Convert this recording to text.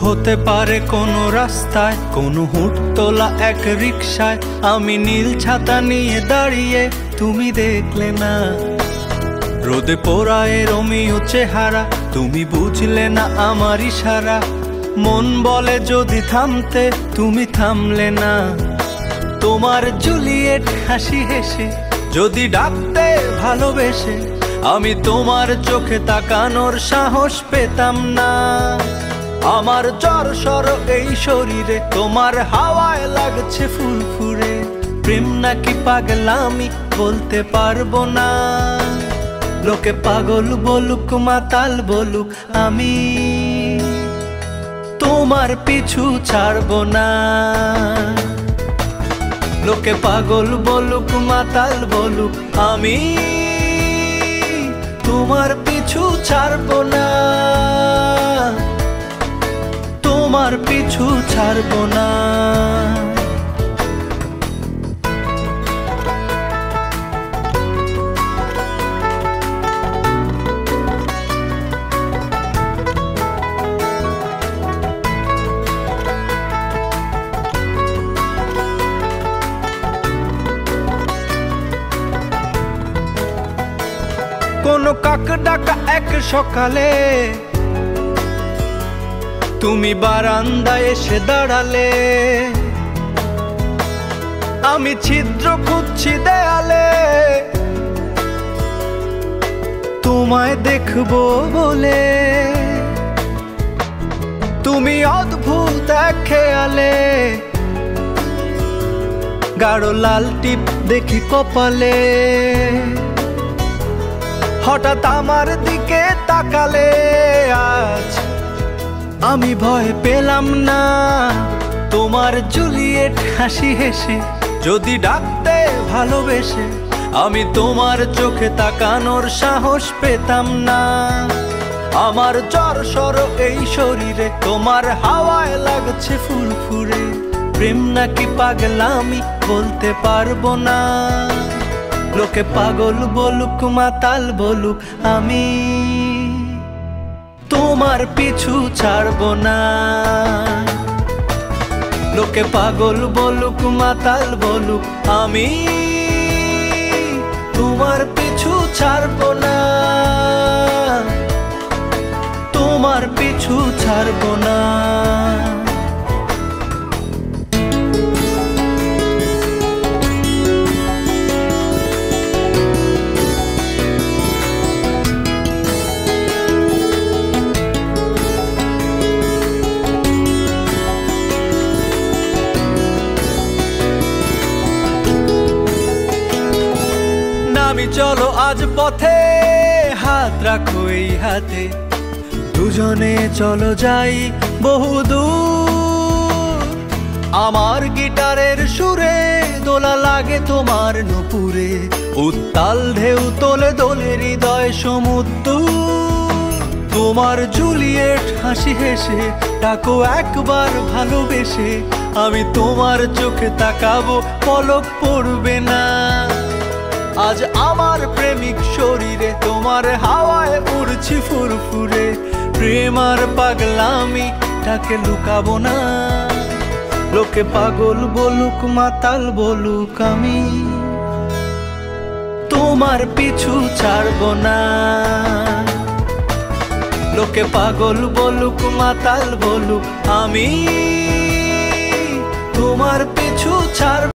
হতে পারে কোনো রাস্তায়, কোনো হুট তোলা এক রিকশায় আমি নীল ছাতা নিয়ে দাঁড়িয়ে, তুমি দেখলে না। রোদে পোড়ায় রোমিও চেহারা, তুমি বুঝলে না আমার ইশারা। মন বলে যদি থামতে, তুমি থামলে না। তোমার জুলিয়েট হাসি হেসে যদি ডাকতে ভালোবেসে, আমি তোমার চোখে তাকানোর সাহস পেতাম না। আমার জ্বর সর এই শরীরে, তোমার হাওয়ায় লাগছে ফুরফুরে। প্রেম নাকি পাগলামি বলতে পারবো না। লোকে পাগল বলুক মাতাল বলুক, আমি তোমার পিছু ছাড়বো না। লোকে পাগল বলুক মাতাল বলুক, আমি তোমার পিছু ছাড়বো না। তোমার পিছু ছাড়বো না। কোনো কাক ডাকা এক সকালে তুমি বারান্দায় এসে দাঁড়ালে। আমি ছিদ্র খুঁজছি দেয়ালে, তোমায় দেখবো বলে। তুমি অদ্ভুত এক খেয়ালে, গাঢ় লাল টিপ দেখি কপালে। হঠাৎ আমার দিকে তাকালে, আজ আমি ভয় পেলাম না। তোমার জুলিয়েট হাসি হেসে যদি ডাকতে ভালোবেসে, আমি তোমার চোখে তাকানোর সাহস পেতাম না। আমার জ্বর সর এই শরীরে, তোমার হাওয়ায় লাগছে ফুরফুরে। প্রেম নাকি পাগলামি বলতে পারবো না। লোকে পাগল বলুক মাতাল বলুক, আমি তোমার পিছু ছাড়বো না। লোকে পাগল বলুক মাতাল বলুক, আমি তোমার পিছু ছাড়বো না। তোমার পিছু ছাড়বো না। আমি চলো আজ পথে, হাত রাখো এই হাতে। দুজনে চলো যাই বহুদূর। আমার গিটারের সুরে দোলা লাগে তোমার নুপুরে। উত্তাল ঢেউ তোলে দোলে হৃদয় সমুদ্র। তোমার জুলিয়েট হাসি হেসে ডাকো একবার ভালোবেসে। আমি তোমার চোখে তাকাবো, পলক পড়বে না। আজ আমার প্রেমিক শরীরে, তোমার হাওয়ায় উড়ছি ফুরফুরে। প্রেম আর পাগলামি তাকে লুকাবো না। লোকে পাগল বলুক মাতাল বলুক, আমি তোমার পিছু ছাড়বো না। লোকে পাগল বলুক মাতাল বলুক, আমি তোমার পিছু ছাড়বো।